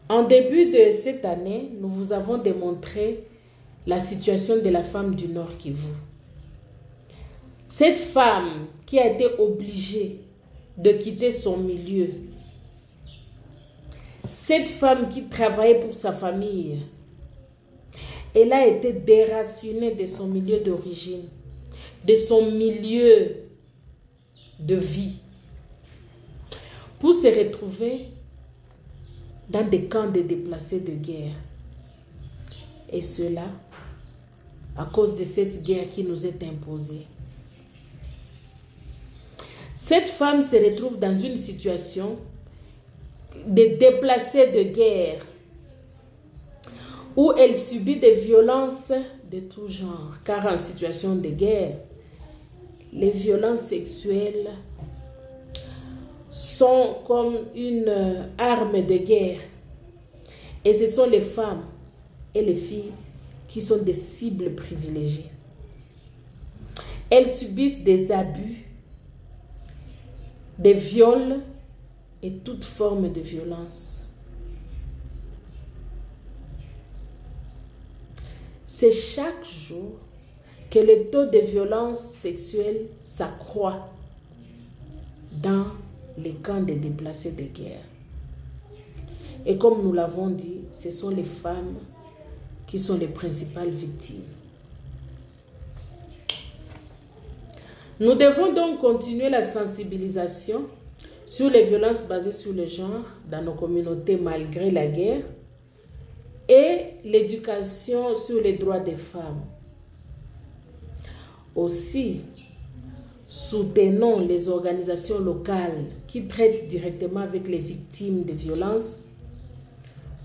En début de cette année, nous vous avons démontré la situation de la femme du Nord Kivu. Cette femme qui a été obligée de quitter son milieu, cette femme qui travaillait pour sa famille, elle a été déracinée de son milieu d'origine, de son milieu de vie, pour se retrouver dans des camps de déplacés de guerre. Et cela à cause de cette guerre qui nous est imposée. Cette femme se retrouve dans une situation de déplacés de guerre où elle subit des violences de tout genre. Car en situation de guerre, les violences sexuelles sont comme une arme de guerre. Et ce sont les femmes et les filles qui sont des cibles privilégiées. Elles subissent des abus, des viols et toute forme de violence. C'est chaque jour que le taux de violence sexuelle s'accroît dans les camps de déplacés de guerre. Et comme nous l'avons dit, ce sont les femmes qui sont les principales victimes. Nous devons donc continuer la sensibilisation sur les violences basées sur le genre dans nos communautés malgré la guerre et l'éducation sur les droits des femmes. Aussi, soutenons les organisations locales qui traitent directement avec les victimes de violences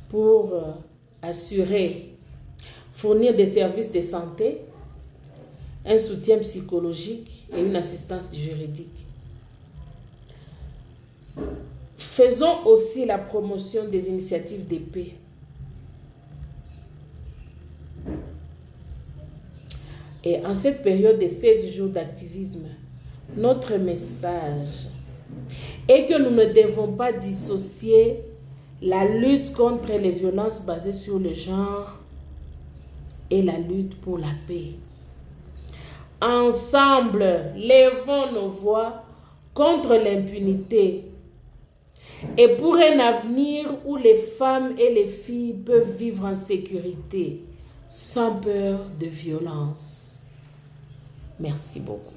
pour fournir des services de santé, un soutien psychologique et une assistance juridique. Faisons aussi la promotion des initiatives de paix. Et en cette période de 16 jours d'activisme, notre message est que nous ne devons pas dissocier la lutte contre les violences basées sur le genre et la lutte pour la paix. Ensemble, levons nos voix contre l'impunité et pour un avenir où les femmes et les filles peuvent vivre en sécurité, sans peur de violence. Merci beaucoup.